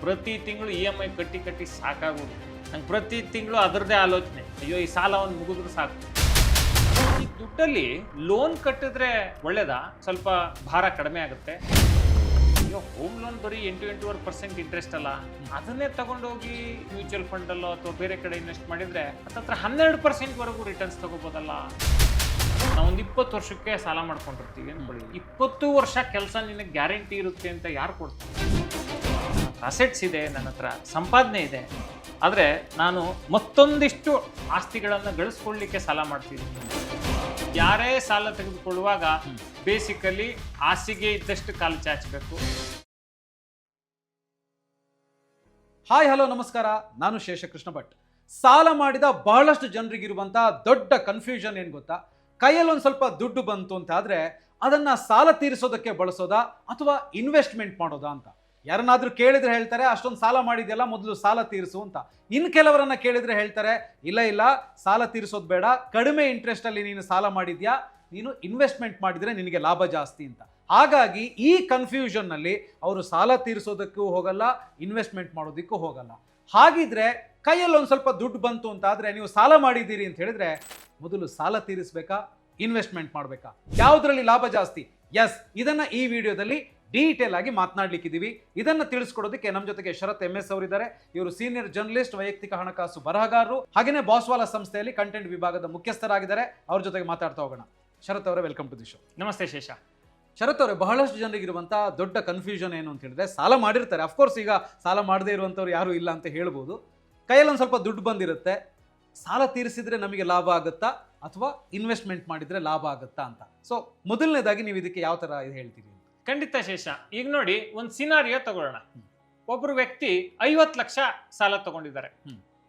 ಪ್ರತಿ ತಿಂಗಳು EMI ಕಟ್ಟಿ ಸಾಕಾಗೋದು. ನಂಗೆ ಪ್ರತಿ ತಿಂಗಳು ಅದರದ್ದೇ ಆಲೋಚನೆ, ಅಯ್ಯೋ ಈ ಸಾಲ ಒಂದು ಮುಗಿದ್ರು ಸಾಕು. ಈ ದುಡ್ಡಲ್ಲಿ ಲೋನ್ ಕಟ್ಟಿದ್ರೆ ಒಳ್ಳೇದಾ, ಸ್ವಲ್ಪ ಭಾರ ಕಡಿಮೆ ಆಗುತ್ತೆ. ಅಯ್ಯೋ ಹೋಮ್ ಲೋನ್ ಬರೀ 8-8.5% ಇಂಟ್ರೆಸ್ಟ್ ಅಲ್ಲ, ಅದನ್ನೇ ತಗೊಂಡೋಗಿ ಮ್ಯೂಚುವಲ್ ಫಂಡಲ್ಲೋ ಅಥವಾ ಬೇರೆ ಕಡೆ ಇನ್ವೆಸ್ಟ್ ಮಾಡಿದ್ರೆ ಹತ್ತತ್ರ 12% ರಿಟರ್ನ್ಸ್ ತಗೋಬೋದಲ್ಲ. ನಾವೊಂದು 20 ವರ್ಷಕ್ಕೆ ಸಾಲ ಮಾಡ್ಕೊಂಡಿರ್ತೀವಿ ಅನ್ಕೊಳ್ಳಿ, 20 ವರ್ಷ ಕೆಲಸ ನಿನಗೆ ಗ್ಯಾರಂಟಿ ಇರುತ್ತೆ ಅಂತ ಯಾರು ಕೊಡ್ತಾರೆ? ಅಸೆಟ್ಸ್ ಇದೆ, ನನ್ನ ಹತ್ರ ಸಂಪಾದನೆ ಇದೆ, ಆದರೆ ನಾನು ಮತ್ತೊಂದಿಷ್ಟು ಆಸ್ತಿಗಳನ್ನು ಗಳಿಸ್ಕೊಳ್ಳಿಕ್ಕೆ ಸಾಲ ಮಾಡ್ತಿದ್ದೀನಿ. ಯಾರೇ ಸಾಲ ತೆಗೆದುಕೊಳ್ಳುವಾಗ ಬೇಸಿಕಲಿ ಆಸೆಗೆ ಇದ್ದಷ್ಟು ಕಾಲು ಚಾಚಬೇಕು. ಹಾಯ್ ಹಲೋ ನಮಸ್ಕಾರ, ನಾನು ಶೇಷಕೃಷ್ಣ ಭಟ್. ಸಾಲ ಮಾಡಿದ ಬಹಳಷ್ಟು ಜನರಿಗಿರುವಂತಹ ದೊಡ್ಡ ಕನ್ಫ್ಯೂಷನ್ ಏನು ಗೊತ್ತಾ? ಕೈಯಲ್ಲಿ ಒಂದು ಸ್ವಲ್ಪ ದುಡ್ಡು ಬಂತು ಅಂತ ಆದರೆ ಅದನ್ನ ಸಾಲ ತೀರಿಸೋದಕ್ಕೆ ಬಳಸೋದಾ ಅಥವಾ ಇನ್ವೆಸ್ಟ್ಮೆಂಟ್ ಮಾಡೋದಾ ಅಂತ. ಯಾರನ್ನಾದ್ರೂ ಕೇಳಿದ್ರೆ ಹೇಳ್ತಾರೆ ಅಷ್ಟೊಂದು ಸಾಲ ಮಾಡಿದ್ಯಲ್ಲ, ಮೊದಲು ಸಾಲ ತೀರಿಸು ಅಂತ. ಇನ್ನು ಕೆಲವರನ್ನ ಕೇಳಿದ್ರೆ ಹೇಳ್ತಾರೆ ಇಲ್ಲ ಸಾಲ ತೀರಿಸೋದು ಬೇಡ, ಕಡಿಮೆ ಇಂಟ್ರೆಸ್ಟ್ ಅಲ್ಲಿ ನೀನು ಸಾಲ ಮಾಡಿದ್ಯಾ, ನೀನು ಇನ್ವೆಸ್ಟ್ಮೆಂಟ್ ಮಾಡಿದ್ರೆ ನಿನಗೆ ಲಾಭ ಜಾಸ್ತಿ ಅಂತ. ಹಾಗಾಗಿ ಈ ಕನ್ಫ್ಯೂಷನ್ ನಲ್ಲಿ ಅವರು ಸಾಲ ತೀರಿಸೋದಕ್ಕೂ ಹೋಗಲ್ಲ, ಇನ್ವೆಸ್ಟ್ಮೆಂಟ್ ಮಾಡೋದಕ್ಕೂ ಹೋಗಲ್ಲ. ಹಾಗಿದ್ರೆ ಕೈಯಲ್ಲಿ ಒಂದು ಸ್ವಲ್ಪ ದುಡ್ಡು ಬಂತು ಅಂತ ಆದ್ರೆ ನೀವು ಸಾಲ ಮಾಡಿದ್ದೀರಿ ಅಂತ ಹೇಳಿದ್ರೆ ಮೊದಲು ಸಾಲ ತೀರಿಸಬೇಕಾ, ಇನ್ವೆಸ್ಟ್ಮೆಂಟ್ ಮಾಡಬೇಕಾ, ಯಾವುದರಲ್ಲಿ ಲಾಭ ಜಾಸ್ತಿ? ಎಸ್, ಇದನ್ನ ಈ ವಿಡಿಯೋದಲ್ಲಿ ಡೀಟೇಲ್ ಆಗಿ ಮಾತನಾಡ್ಲಿಕ್ಕಿದ್ದೀವಿ. ಇದನ್ನ ತಿಳಿಸ್ಕೊಡೋದಕ್ಕೆ ನಮ್ಮ ಜೊತೆಗೆ ಶರತ್ MS ಅವರಿದ್ದಾರೆ. ಇವರು ಸೀನಿಯರ್ ಜರ್ನಲಿಸ್ಟ್, ವೈಯಕ್ತಿಕ ಹಣಕಾಸು ಬರಹಗಾರರು, ಹಾಗೇನೆ ಬಾಸ್ವಾಲಾ ಸಂಸ್ಥೆಯಲ್ಲಿ ಕಂಟೆಂಟ್ ವಿಭಾಗದ ಮುಖ್ಯಸ್ಥರಾಗಿದ್ದಾರೆ. ಅವ್ರ ಜೊತೆಗೆ ಮಾತಾಡ್ತಾ ಹೋಗೋಣ. ಶರತ್ ಅವರೇ, ವೆಲ್ಕಮ್ ಟು ದಿ ಶೋ. ನಮಸ್ತೆ ಶೇಷ. ಶರತ್ ಅವರೇ, ಬಹಳಷ್ಟು ಜನರಿಗಿರುವಂತಹ ದೊಡ್ಡ ಕನ್ಫ್ಯೂಷನ್ ಏನು ಅಂತ ಹೇಳಿದ್ರೆ, ಸಾಲ ಮಾಡಿರ್ತಾರೆ, ಅಫ್ಕೋರ್ಸ್ ಈಗ ಸಾಲ ಮಾಡದೇ ಇರುವಂಥವ್ರು ಯಾರು ಇಲ್ಲ ಅಂತ ಹೇಳ್ಬೋದು. ಕೈಯಲ್ಲಿ ಒಂದು ಸ್ವಲ್ಪ ದುಡ್ಡು ಬಂದಿರುತ್ತೆ, ಸಾಲ ತೀರಿಸಿದ್ರೆ ನಮಗೆ ಲಾಭ ಆಗುತ್ತಾ ಅಥವಾ ಇನ್ವೆಸ್ಟ್ಮೆಂಟ್ ಮಾಡಿದ್ರೆ ಲಾಭ ಆಗುತ್ತಾ ಅಂತ. ಸೊ ಮೊದಲನೇದಾಗಿ ನೀವು ಇದಕ್ಕೆ ಯಾವ ತರ ಇದು ಹೇಳ್ತೀರಿ? ಖಂಡಿತ ಶೇಷ. ಈಗ ನೋಡಿ, ಒಂದು ಸಿನಾರಿಯೋ ತಗೊಳ್ಳೋಣ. ಒಬ್ರು ವ್ಯಕ್ತಿ 50 ಲಕ್ಷ ಸಾಲ ತಗೊಂಡಿದ್ದಾರೆ,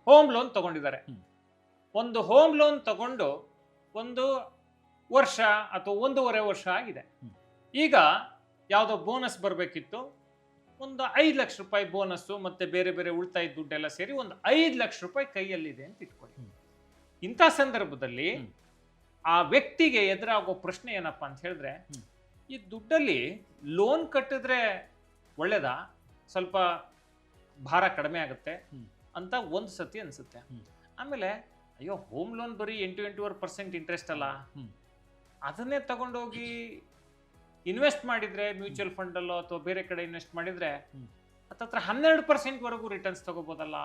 ಹೋಮ್ ಲೋನ್ ತಗೊಂಡಿದ್ದಾರೆ. ಒಂದು ಹೋಮ್ ಲೋನ್ ತಗೊಂಡು 1 ವರ್ಷ ಅಥವಾ 1.5 ವರ್ಷ ಆಗಿದೆ. ಈಗ ಯಾವುದೋ ಬೋನಸ್ ಬರಬೇಕಿತ್ತು, ಒಂದು 5 ಲಕ್ಷ ರೂಪಾಯಿ ಬೋನಸ್ಸು ಮತ್ತೆ ಬೇರೆ ಬೇರೆ ಉಳಿತಾಯ ದುಡ್ಡೆಲ್ಲ ಸೇರಿ ಒಂದು 5 ಲಕ್ಷ ರೂಪಾಯಿ ಕೈಯಲ್ಲಿದೆ ಅಂತ ಇಟ್ಕೊಳ್ಳಿ. ಇಂಥ ಸಂದರ್ಭದಲ್ಲಿ ಆ ವ್ಯಕ್ತಿಗೆ ಎದುರಾಗೋ ಪ್ರಶ್ನೆ ಏನಪ್ಪಾ ಅಂತ ಹೇಳಿದ್ರೆ, ಈ ದುಡ್ಡಲ್ಲಿ ಲೋನ್ ಕಟ್ಟಿದ್ರೆ ಒಳ್ಳೇದಾ, ಸ್ವಲ್ಪ ಭಾರ ಕಡಿಮೆ ಆಗುತ್ತೆ ಅಂತ ಒಂದು ಸತಿ ಅನ್ಸುತ್ತೆ. ಆಮೇಲೆ ಅಯ್ಯೋ ಹೋಮ್ ಲೋನ್ ಬರೀ 8-8.5% ಇಂಟ್ರೆಸ್ಟ್ ಅಲ್ಲ, ಅದನ್ನೇ ತಗೊಂಡೋಗಿ ಇನ್ವೆಸ್ಟ್ ಮಾಡಿದ್ರೆ ಮ್ಯೂಚುವಲ್ ಫಂಡಲ್ಲೋ ಅಥವಾ ಬೇರೆ ಕಡೆ ಇನ್ವೆಸ್ಟ್ ಮಾಡಿದ್ರೆ ಹತ್ತತ್ರ 12% ರಿಟರ್ನ್ಸ್ ತಗೋಬೋದಲ್ಲ.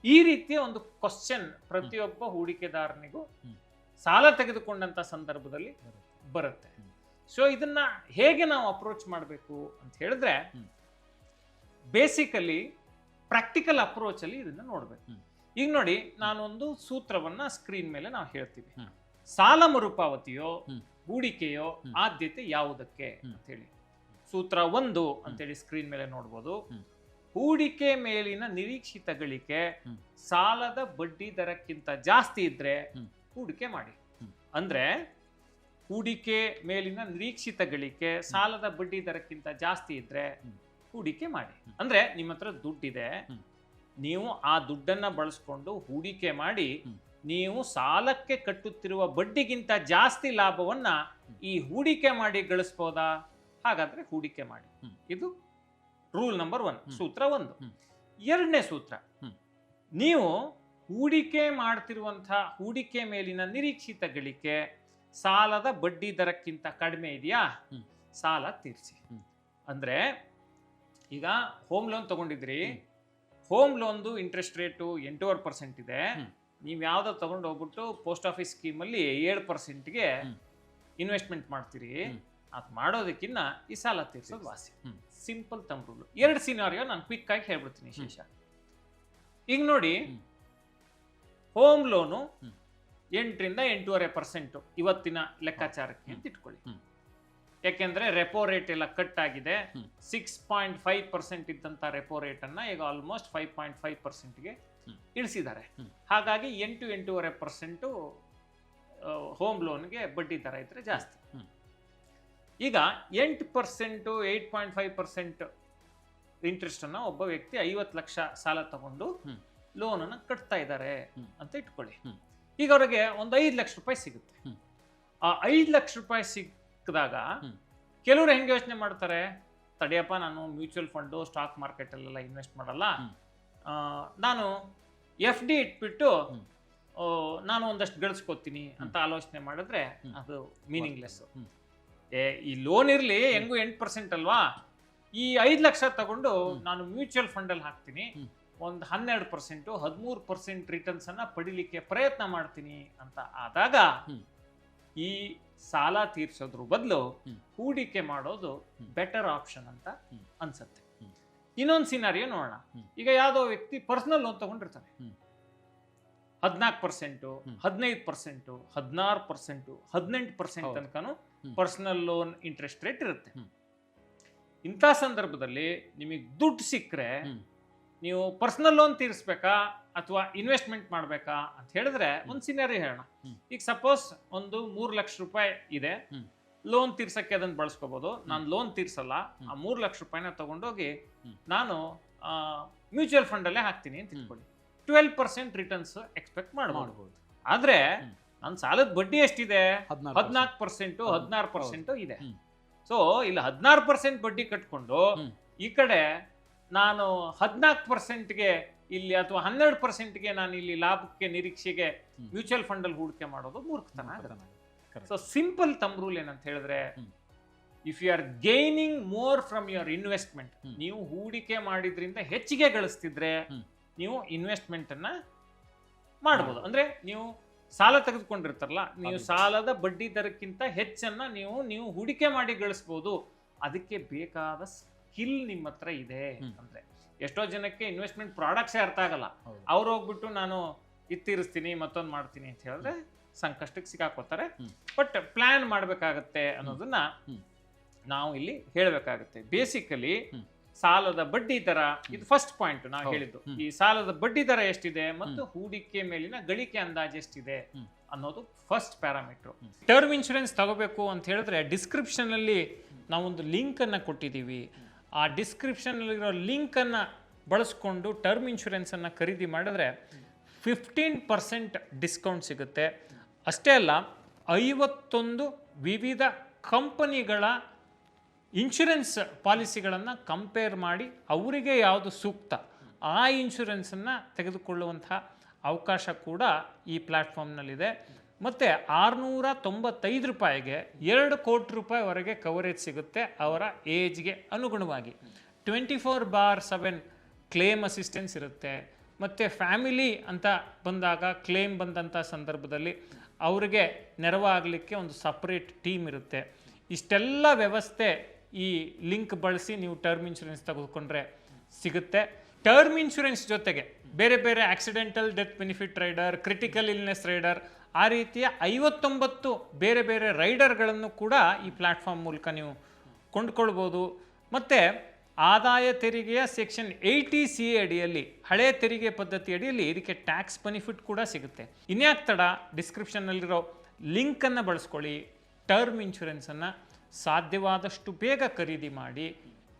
ಈ ರೀತಿಯ ಒಂದು ಕ್ವಶನ್ ಪ್ರತಿಯೊಬ್ಬ ಹೂಡಿಕೆದಾರನಿಗೂ ಸಾಲ ತೆಗೆದುಕೊಂಡಂತ ಸಂದರ್ಭದಲ್ಲಿ ಬರುತ್ತೆ. ಸೊ ಇದನ್ನ ಹೇಗೆ ನಾವು ಅಪ್ರೋಚ್ ಮಾಡಬೇಕು ಅಂತ ಹೇಳಿದ್ರೆ, ಬೇಸಿಕಲಿ ಪ್ರಾಕ್ಟಿಕಲ್ ಅಪ್ರೋಚ್ ಅಲ್ಲಿ ಇದನ್ನ ನೋಡ್ಬೇಕು. ಈಗ ನೋಡಿ, ನಾನೊಂದು ಸೂತ್ರವನ್ನ ಸ್ಕ್ರೀನ್ ಮೇಲೆ ನಾವು ಹೇಳ್ತೀವಿ. ಸಾಲ ಮರುಪಾವತಿಯೋ ಹೂಡಿಕೆಯೋ ಆದ್ಯತೆ ಯಾವುದಕ್ಕೆ ಅಂತ ಹೇಳಿ. ಸೂತ್ರ 1 ಅಂತೇಳಿ ಸ್ಕ್ರೀನ್ ಮೇಲೆ ನೋಡ್ಬೋದು. ಹೂಡಿಕೆ ಮೇಲಿನ ನಿರೀಕ್ಷಿತ ಗಳಿಕೆ ಸಾಲದ ಬಡ್ಡಿ ದರಕ್ಕಿಂತ ಜಾಸ್ತಿ ಇದ್ರೆ ಹೂಡಿಕೆ ಮಾಡಿ. ಅಂದ್ರೆ ಹೂಡಿಕೆ ಮೇಲಿನ ನಿರೀಕ್ಷಿತ ಗಳಿಕೆ ಸಾಲದ ಬಡ್ಡಿ ದರಕ್ಕಿಂತ ಜಾಸ್ತಿ ಇದ್ರೆ ಹೂಡಿಕೆ ಮಾಡಿ. ಅಂದ್ರೆ ನಿಮ್ಮ ಹತ್ರ ದುಡ್ಡಿದೆ, ನೀವು ಆ ದುಡ್ಡನ್ನ ಬಳಸ್ಕೊಂಡು ಹೂಡಿಕೆ ಮಾಡಿ ನೀವು ಸಾಲಕ್ಕೆ ಕಟ್ಟುತ್ತಿರುವ ಬಡ್ಡಿಗಿಂತ ಜಾಸ್ತಿ ಲಾಭವನ್ನ ಈ ಹೂಡಿಕೆ ಮಾಡಿ ಗಳಿಸಬಹುದಾ? ಹಾಗಾದ್ರೆ ಹೂಡಿಕೆ ಮಾಡಿ. ಇದು ರೂಲ್ ನಂಬರ್ 1, ಸೂತ್ರ 1. ಎರಡನೇ ಸೂತ್ರ, ನೀವು ಹೂಡಿಕೆ ಮಾಡ್ತಿರುವಂತಹ ಹೂಡಿಕೆ ಮೇಲಿನ ನಿರೀಕ್ಷಿತ ಗಳಿಕೆ ಸಾಲದ ಬಡ್ಡಿ ದರಕ್ಕಿಂತ ಕಡಿಮೆ ಇದೆಯಾ, ಸಾಲ ತೀರಿಸಿ. ಅಂದ್ರೆ ಈಗ ಹೋಮ್ ಲೋನ್ ತಗೊಂಡಿದ್ರಿ, ಹೋಮ್ ಲೋನ್ದು ಇಂಟ್ರೆಸ್ಟ್ ರೇಟು 8.5% ಇದೆ. ನೀವು ಯಾವ್ದೋ ತಗೊಂಡು ಹೋಗ್ಬಿಟ್ಟು ಪೋಸ್ಟ್ ಆಫೀಸ್ ಸ್ಕೀಮಲ್ಲಿ 7%ಗೆ ಇನ್ವೆಸ್ಟ್ಮೆಂಟ್ ಮಾಡ್ತೀರಿ. ಅದು ಮಾಡೋದಕ್ಕಿಂತ ಈ ಸಾಲ ತೀರ್ಸೋದು ವಾಸಿ. ಸಿಂಪಲ್ ತಮ್ ರೂಲ್. 2 ಸಿನಾರಿಯೋ ನಾನು ಕ್ವಿಕ್ ಆಗಿ ಹೇಳ್ಬಿಡ್ತೀನಿ ಶೇಷ. ಈಗ ನೋಡಿ, ಹೋಮ್ ಲೋನು 8-8.5% ಇವತ್ತಿನ ಲೆಕ್ಕಾಚಾರಕ್ಕೆ ಅಂತ ಇಟ್ಕೊಳ್ಳಿ. ಯಾಕೆಂದ್ರೆ ರೆಪೋ ರೇಟ್ ಎಲ್ಲ ಕಟ್ ಆಗಿದೆ. 6.5% ಇದ್ದಂತ ರೆಪೋ ರೇಟ್ ಅನ್ನ ಈಗ ಆಲ್ಮೋಸ್ಟ್ 5.5%ಗೆ ಇಳಿಸಿದ್ದಾರೆ. ಹಾಗಾಗಿ 8-8.5% ಹೋಮ್ ಲೋನ್ಗೆ ಬಡ್ಡಿ ದರ ಇದ್ರೆ ಜಾಸ್ತಿ. ಈಗ 8%, 8.5% ಇಂಟ್ರೆಸ್ಟ್ ಅನ್ನ ಒಬ್ಬ ವ್ಯಕ್ತಿ 50 ಲಕ್ಷ ಸಾಲ ತಗೊಂಡು ಲೋನ್ ಅನ್ನ ಕಟ್ತಾ ಇದ್ದಾರೆ ಅಂತ ಇಟ್ಕೊಳ್ಳಿ. ಈಗ ಅವ್ರಿಗೆ ಒಂದು 5 ಲಕ್ಷ ರೂಪಾಯಿ ಸಿಗುತ್ತೆ. ಆ 5 ಲಕ್ಷ ರೂಪಾಯಿ ಸಿಕ್ಕಿದಾಗ ಕೆಲವರು ಹೆಂಗೆ ಯೋಚನೆ ಮಾಡ್ತಾರೆ, ತಡೆಯಪ್ಪ ನಾನು ಮ್ಯೂಚುವಲ್ ಫಂಡು ಸ್ಟಾಕ್ ಮಾರ್ಕೆಟಲ್ಲೆಲ್ಲ ಇನ್ವೆಸ್ಟ್ ಮಾಡಲ್ಲ, ನಾನು FD ಇಟ್ಬಿಟ್ಟು ನಾನು ಒಂದಷ್ಟು ಗಳಿಸ್ಕೊತೀನಿ ಅಂತ ಆಲೋಚನೆ ಮಾಡಿದ್ರೆ ಅದು ಮೀನಿಂಗ್ಲೆಸ್. ಈ ಲೋನ್ ಇರಲಿ ಹೆಂಗು 8% ಅಲ್ವಾ, ಈ 5 ಲಕ್ಷ ತಗೊಂಡು ನಾನು ಮ್ಯೂಚುವಲ್ ಫಂಡಲ್ಲಿ ಹಾಕ್ತೀನಿ, ಒಂದು 12% 13% ರಿಟರ್ನ್ಸ್ ಅನ್ನ ಪಡಿಲಿಕ್ಕೆ ಪ್ರಯತ್ನ ಮಾಡ್ತೀನಿ ಅಂತ ಆದಾಗ ಈ ಸಾಲ ತೀರ್ಸೋದ್ರ ಬದಲು ಹೂಡಿಕೆ ಮಾಡೋದು ಬೆಟರ್ ಆಪ್ಷನ್ ಅಂತ ಅನ್ಸುತ್ತೆ. ಇನ್ನೊಂದು ಸಿನಾರಿಯೋ ನೋಡೋಣ. ಈಗ ಯಾವ್ದೋ ವ್ಯಕ್ತಿ ಪರ್ಸನಲ್ ಲೋನ್ ತಗೊಂಡಿರ್ತಾನೆ, 14%, 15%, 16%, 18% ತನಕನೂ ಪರ್ಸನಲ್ ಲೋನ್ ಇಂಟ್ರೆಸ್ಟ್ ರೇಟ್ ಇರುತ್ತೆ. ಇಂಥ ಸಂದರ್ಭದಲ್ಲಿ ನಿಮಗೆ ದುಡ್ಡು ಸಿಕ್ಕರೆ ನೀವು ಪರ್ಸನಲ್ ಲೋನ್ ತೀರಿಸ್ಬೇಕಾ ಅಥವಾ ಇನ್ವೆಸ್ಟ್ಮೆಂಟ್ ಮಾಡ್ಬೇಕಾ ಅಂತ ಹೇಳಿದ್ರೆ ಒಂದು ಸಿನಾರಿ ಹೇಳೋಣ. ಈಗ ಸಪೋಸ್ ಒಂದು 3 ಲಕ್ಷ ರೂಪಾಯಿ ಇದೆ, ಲೋನ್ ತೀರ್ಸಕ್ಕೆ ಅದನ್ನ ಬಳಸ್ಕೋಬಹುದು. ನಾನು ಲೋನ್ ತೀರ್ಸಲ್ಲ, ಆ 3 ಲಕ್ಷ ರೂಪಾಯಿನ ತಗೊಂಡೋಗಿ ನಾನು ಮ್ಯೂಚುವಲ್ ಫಂಡ್ ಅಲ್ಲೇ ಹಾಕ್ತೀನಿ ಅಂತ ಇಟ್ಕೊಳ್ಳಿ. 12% ರಿಟರ್ನ್ಸ್ ಎಕ್ಸ್ಪೆಕ್ಟ್ ಮಾಡಬಹುದು. ಆದ್ರೆ ನನ್ನ ಸಾಲದ ಬಡ್ಡಿ ಎಷ್ಟಿದೆ? 14%, 16% ಇದೆ. ಸೊ ಇಲ್ಲಿ 16% ಬಡ್ಡಿ ಕಟ್ಕೊಂಡು ಈ ಕಡೆ ನಾನು 14%ಗೆ ಇಲ್ಲಿ ಅಥವಾ 12%ಗೆ ನಾನು ಇಲ್ಲಿ ಲಾಭಕ್ಕೆ ನಿರೀಕ್ಷೆಗೆ ಮ್ಯೂಚುವಲ್ ಫಂಡ್ ಅಲ್ಲಿ ಹೂಡಿಕೆ ಮಾಡೋದು ಮೂರ್ಖತನ. ಸೊ ಸಿಂಪಲ್ ತಮ್ ರೂಲ್ ಏನಂತ ಹೇಳಿದ್ರೆ, if you are gaining more from your investment, ನೀವು ಹೂಡಿಕೆ ಮಾಡಿದ್ರಿಂದ ಹೆಚ್ಚಿಗೆ ಗಳಿಸ್ತಿದ್ರೆ ನೀವು ಇನ್ವೆಸ್ಟ್ಮೆಂಟ್ ಅನ್ನ ಮಾಡಬಹುದು. ಅಂದ್ರೆ ನೀವು ಸಾಲ ತೆಗೆದುಕೊಂಡಿರ್ತಾರಲ್ಲ, ನೀವು ಸಾಲದ ಬಡ್ಡಿ ದರಕ್ಕಿಂತ ಹೆಚ್ಚನ್ನ ನೀವು ಹೂಡಿಕೆ ಮಾಡಿ ಗಳಿಸಬಹುದು. ಅದಕ್ಕೆ ಬೇಕಾದ ಸ್ಕಿಲ್ ನಿಮ್ಮ ಹತ್ರ ಇದೆ. ಅಂದ್ರೆ ಎಷ್ಟೋ ಜನಕ್ಕೆ ಇನ್ವೆಸ್ಟ್ಮೆಂಟ್ ಪ್ರಾಡಕ್ಟ್ಸೇ ಅರ್ಥ ಆಗಲ್ಲ. ಅವ್ರು ಹೋಗ್ಬಿಟ್ಟು ನಾನು ತೀರಿಸ್ತೀನಿ ಮತ್ತೊಂದು ಮಾಡ್ತೀನಿ ಅಂತ ಹೇಳಿದ್ರೆ ಸಂಕಷ್ಟಕ್ಕೆ ಸಿಕ್ಕಾಕೋತಾರೆ. ಬಟ್ ಪ್ಲಾನ್ ಮಾಡ್ಬೇಕಾಗತ್ತೆ ಅನ್ನೋದನ್ನ ನಾವು ಇಲ್ಲಿ ಹೇಳ್ಬೇಕಾಗತ್ತೆ. ಬೇಸಿಕಲಿ ಸಾಲದ ಬಡ್ಡಿ ದರ, ಇದು ಫಸ್ಟ್ ಪಾಯಿಂಟ್ ನಾವು ಹೇಳಿದ್ದು. ಈ ಸಾಲದ ಬಡ್ಡಿ ದರ ಎಷ್ಟಿದೆ ಮತ್ತು ಹೂಡಿಕೆ ಮೇಲಿನ ಗಳಿಕೆ ಅಂದಾಜು ಎಷ್ಟಿದೆ ಅನ್ನೋದು ಫಸ್ಟ್ ಪ್ಯಾರಾಮೀಟರ್. ಟರ್ಮ್ ಇನ್ಶೂರೆನ್ಸ್ ತಗೋಬೇಕು ಅಂತ ಹೇಳಿದ್ರೆ ಡಿಸ್ಕ್ರಿಪ್ಷನ್ ಅಲ್ಲಿ ನಾವೊಂದು ಲಿಂಕ್ ಅನ್ನ ಕೊಟ್ಟಿದ್ದೀವಿ. ಆ ಡಿಸ್ಕ್ರಿಪ್ಷನ್ ಅಲ್ಲಿರೋ ಲಿಂಕ್ ಅನ್ನ ಬಳಸ್ಕೊಂಡು ಟರ್ಮ್ ಇನ್ಶೂರೆನ್ಸ್ ಅನ್ನ ಖರೀದಿ ಮಾಡಿದ್ರೆ 15% ಡಿಸ್ಕೌಂಟ್ ಸಿಗುತ್ತೆ. ಅಷ್ಟೇ ಅಲ್ಲ, 51 ವಿವಿಧ ಕಂಪನಿಗಳ ಇನ್ಶೂರೆನ್ಸ್ ಪಾಲಿಸಿಗಳನ್ನು ಕಂಪೇರ್ ಮಾಡಿ ಅವರಿಗೆ ಯಾವುದು ಸೂಕ್ತ ಆ ಇನ್ಶೂರೆನ್ಸನ್ನು ತೆಗೆದುಕೊಳ್ಳುವಂತಹ ಅವಕಾಶ ಕೂಡ ಈ ಪ್ಲ್ಯಾಟ್ಫಾರ್ಮ್ನಲ್ಲಿದೆ. ಮತ್ತು 695 ರೂಪಾಯಿಗೆ 2 ಕೋಟಿ ರೂಪಾಯಿವರೆಗೆ ಕವರೇಜ್ ಸಿಗುತ್ತೆ ಅವರ ಏಜ್ಗೆ ಅನುಗುಣವಾಗಿ. 24/7 ಕ್ಲೇಮ್ ಅಸಿಸ್ಟೆನ್ಸ್ ಇರುತ್ತೆ. ಮತ್ತು ಫ್ಯಾಮಿಲಿ ಅಂತ ಬಂದಾಗ ಕ್ಲೇಮ್ ಬಂದಂಥ ಸಂದರ್ಭದಲ್ಲಿ ಅವರಿಗೆ ನೆರವಾಗಲಿಕ್ಕೆ ಒಂದು ಸಪ್ರೇಟ್ ಟೀಮ್ ಇರುತ್ತೆ. ಇಷ್ಟೆಲ್ಲ ವ್ಯವಸ್ಥೆ ಈ ಲಿಂಕ್ ಬಳಸಿ ನೀವು ಟರ್ಮ್ ಇನ್ಶೂರೆನ್ಸ್ ತೆಗೆದುಕೊಂಡ್ರೆ ಸಿಗುತ್ತೆ. ಟರ್ಮ್ ಇನ್ಶೂರೆನ್ಸ್ ಜೊತೆಗೆ ಬೇರೆ ಬೇರೆ accidental death benefit rider, critical illness rider, ಆ ರೀತಿಯ 59 ಬೇರೆ ಬೇರೆ ರೈಡರ್ಗಳನ್ನು ಕೂಡ ಈ ಪ್ಲ್ಯಾಟ್ಫಾರ್ಮ್ ಮೂಲಕ ನೀವು ಕೊಂಡ್ಕೊಳ್ಬೋದು. ಮತ್ತು ಆದಾಯ ತೆರಿಗೆಯ ಸೆಕ್ಷನ್ 80C ಅಡಿಯಲ್ಲಿ, ಹಳೆಯ ತೆರಿಗೆ ಪದ್ಧತಿ ಅಡಿಯಲ್ಲಿ ಇದಕ್ಕೆ ಟ್ಯಾಕ್ಸ್ ಬೆನಿಫಿಟ್ ಕೂಡ ಸಿಗುತ್ತೆ. ಇನ್ಯಾಕ್ ತಡ, ಡಿಸ್ಕ್ರಿಪ್ಷನ್ನಲ್ಲಿರೋ ಲಿಂಕನ್ನು ಬಳಸ್ಕೊಳ್ಳಿ. ಟರ್ಮ್ ಇನ್ಶೂರೆನ್ಸನ್ನು ಸಾಧ್ಯವಾದಷ್ಟು ಬೇಗ ಖರೀದಿ ಮಾಡಿ.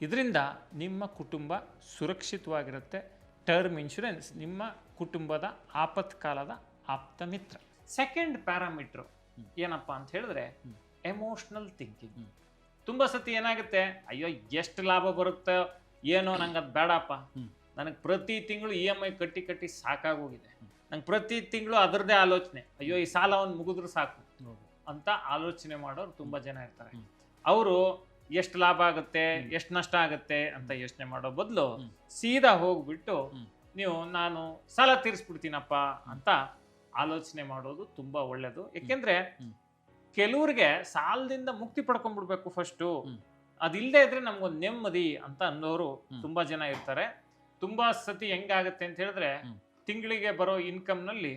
ಇದರಿಂದ ನಿಮ್ಮ ಕುಟುಂಬ ಸುರಕ್ಷಿತವಾಗಿರುತ್ತೆ. ಟರ್ಮ್ ಇನ್ಶೂರೆನ್ಸ್ ನಿಮ್ಮ ಕುಟುಂಬದ ಆಪತ್ಕಾಲದ ಆಪ್ತ ಮಿತ್ರ. ಸೆಕೆಂಡ್ ಪ್ಯಾರಾಮೀಟರ್ ಏನಪ್ಪ ಅಂತ ಹೇಳಿದ್ರೆ ಎಮೋಷನಲ್ ಥಿಂಕಿಂಗ್. ತುಂಬ ಸತಿ ಏನಾಗುತ್ತೆ, ಅಯ್ಯೋ ಎಷ್ಟು ಲಾಭ ಬರುತ್ತೆ ಏನೋ, ನಂಗೆ ಅದು ಬೇಡಪ್ಪ, ನನಗೆ ಪ್ರತಿ ತಿಂಗಳು EMI ಕಟ್ಟಿ ಸಾಕಾಗೋಗಿದೆ, ನಂಗೆ ಪ್ರತಿ ತಿಂಗಳು ಅದರದ್ದೇ ಆಲೋಚನೆ, ಅಯ್ಯೋ ಈ ಸಾಲವನ್ನು ಮುಗಿದ್ರು ಸಾಕು ಅಂತ ಆಲೋಚನೆ ಮಾಡೋರು ತುಂಬ ಜನ ಇರ್ತಾರೆ. ಅವರು ಎಷ್ಟು ಲಾಭ ಆಗುತ್ತೆ ಎಷ್ಟು ನಷ್ಟ ಆಗುತ್ತೆ ಅಂತ ಯೋಚನೆ ಮಾಡೋ ಬದಲು ಸೀದಾ ಹೋಗ್ಬಿಟ್ಟು ನೀವು ನಾನು ಸಾಲ ತೀರಿಸ್ಬಿಡ್ತೀನಪ್ಪ ಅಂತ ಆಲೋಚನೆ ಮಾಡೋದು ತುಂಬಾ ಒಳ್ಳೇದು. ಯಾಕೆಂದ್ರೆ ಕೆಲವ್ರಿಗೆ ಸಾಲದಿಂದ ಮುಕ್ತಿ ಪಡ್ಕೊಂಡ್ಬಿಡ್ಬೇಕು ಫಸ್ಟು, ಅದಿಲ್ಲದೆ ಇದ್ರೆ ನಮ್ಗೊಂದು ನೆಮ್ಮದಿ ಅಂತ ಅನ್ನೋರು ತುಂಬಾ ಜನ ಇರ್ತಾರೆ. ತುಂಬಾ ಸತಿ ಹೆಂಗಾಗತ್ತೆ ಅಂತ ಹೇಳಿದ್ರೆ ತಿಂಗಳಿಗೆ ಬರೋ ಇನ್ಕಮ್ ನಲ್ಲಿ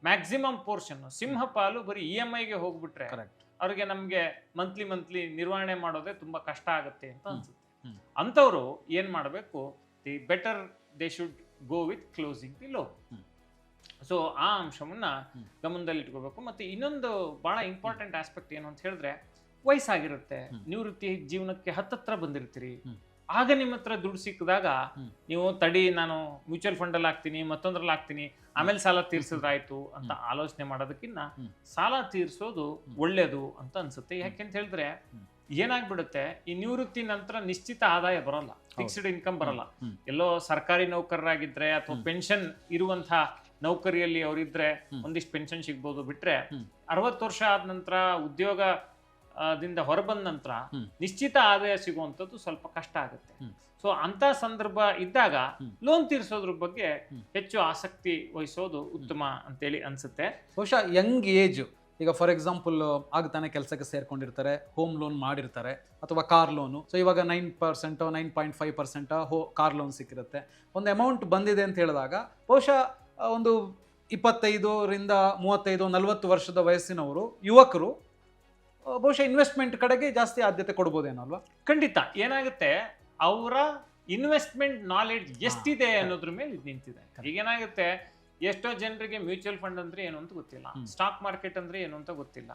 ಮ್ಯಾಕ್ಸಿಮಮ್ ಪೋರ್ಷನ್ ಸಿಂಹಪಾಲು ಬರೀ EMIಗೆ ಹೋಗ್ಬಿಟ್ರೆ ಅವ್ರಿಗೆ ನಮ್ಗೆ ಮಂತ್ಲಿ ನಿರ್ವಹಣೆ ಮಾಡೋದೇ ತುಂಬಾ ಕಷ್ಟ ಆಗುತ್ತೆ ಅಂತ ಅನ್ಸುತ್ತೆ. ಅಂತವ್ರು ಏನ್ ಮಾಡ್ಬೇಕು, the better they should go with closing the loan. So ಆ ಅಂಶವನ್ನ ಗಮನದಲ್ಲಿ ಇಟ್ಕೋಬೇಕು. ಮತ್ತೆ ಇನ್ನೊಂದು ಬಹಳ ಇಂಪಾರ್ಟೆಂಟ್ ಆಸ್ಪೆಕ್ಟ್ ಏನು ಅಂತ ಹೇಳಿದ್ರೆ, ವಯಸ್ಸಾಗಿರುತ್ತೆ, ನಿವೃತ್ತಿ ಜೀವನಕ್ಕೆ ಹತ್ತತ್ರ ಬಂದಿರ್ತೀರಿ, ಆಗ ನಿಮ್ಮ ಹತ್ರ ದುಡ್ಡು ಸಿಕ್ಕಿದಾಗ ನೀವು ತಡಿ ನಾನು ಮ್ಯೂಚುವಲ್ ಫಂಡ್ ಅಲ್ಲಿ ಹಾಕ್ತೀನಿ ಮತ್ತೊಂದ್ರಲ್ಲಿ ಹಾಕ್ತೀನಿ ಆಮೇಲೆ ಸಾಲ ತೀರ್ಸಿದ್ರಾಯ್ತು ಅಂತ ಆಲೋಚನೆ ಮಾಡೋದಕ್ಕಿಂತ ಸಾಲ ತೀರ್ಸೋದು ಒಳ್ಳೇದು ಅಂತ ಅನ್ಸುತ್ತೆ. ಯಾಕೆಂತ ಹೇಳಿದ್ರೆ ಏನಾಗ್ಬಿಡುತ್ತೆ, ಈ ನಿವೃತ್ತಿ ನಂತರ ನಿಶ್ಚಿತ ಆದಾಯ ಬರಲ್ಲ, ಫಿಕ್ಸ್ಡ್ ಇನ್ಕಮ್ ಬರಲ್ಲ. ಎಲ್ಲೋ ಸರ್ಕಾರಿ ನೌಕರರಾಗಿದ್ರೆ ಅಥವಾ ಪೆನ್ಷನ್ ಇರುವಂತಹ ನೌಕರಿಯಲ್ಲಿ ಅವರಿದ್ರೆ ಒಂದಿಷ್ಟು ಪೆನ್ಷನ್ ಸಿಗ್ಬೋದು. ಬಿಟ್ರೆ 60 ವರ್ಷ ಆದ ನಂತರ ಉದ್ಯೋಗದಿಂದ ಹೊರಬಂದ ನಂತರ ನಿಶ್ಚಿತ ಆದಾಯ ಸಿಗುವಂಥದ್ದು ಸ್ವಲ್ಪ ಕಷ್ಟ ಆಗುತ್ತೆ. ಸೊ ಅಂತ ಸಂದರ್ಭ ಇದ್ದಾಗ ಲೋನ್ ತೀರಿಸೋದ್ರ ಬಗ್ಗೆ ಹೆಚ್ಚು ಆಸಕ್ತಿ ವಹಿಸೋದು ಉತ್ತಮ ಅಂತೇಳಿ ಅನ್ಸುತ್ತೆ. ಬಹುಶಃ ಯಂಗ್ ಏಜ್, ಈಗ ಫಾರ್ ಎಕ್ಸಾಂಪಲ್ ಆಗ್ತಾನೆ ಕೆಲಸಕ್ಕೆ ಸೇರ್ಕೊಂಡಿರ್ತಾರೆ, ಹೋಮ್ ಲೋನ್ ಮಾಡಿರ್ತಾರೆ ಅಥವಾ ಕಾರ್ ಲೋನು. ಸೊ ಇವಾಗ 9% 9.5% ಕಾರ್ ಲೋನ್ ಸಿಕ್ಕಿರುತ್ತೆ. ಒಂದು ಅಮೌಂಟ್ ಬಂದಿದೆ ಅಂತ ಹೇಳಿದಾಗ ಬಹುಶಃ ಒಂದು 25ರಿಂದ 35 40 ವರ್ಷದ ವಯಸ್ಸಿನವರು ಯುವಕರು ಬಹುಶಃ ಇನ್ವೆಸ್ಟ್ಮೆಂಟ್ ಕಡೆಗೆ ಜಾಸ್ತಿ ಆದ್ಯತೆ ಕೊಡ್ಬೋದೇನೋ ಅಲ್ವಾ? ಖಂಡಿತ. ಏನಾಗುತ್ತೆ, ಅವರ ಇನ್ವೆಸ್ಟ್ಮೆಂಟ್ ನಾಲೆಡ್ಜ್ ಎಷ್ಟಿದೆ ಅನ್ನೋದ್ರ ಮೇಲೆ ಇದು ನಿಂತಿದೆ. ಈಗ ಏನಾಗುತ್ತೆ, ಎಷ್ಟೋ ಜನರಿಗೆ ಮ್ಯೂಚುವಲ್ ಫಂಡ್ ಅಂದ್ರೆ ಏನು ಅಂತ ಗೊತ್ತಿಲ್ಲ, ಸ್ಟಾಕ್ ಮಾರ್ಕೆಟ್ ಅಂದ್ರೆ ಏನು ಅಂತ ಗೊತ್ತಿಲ್ಲ.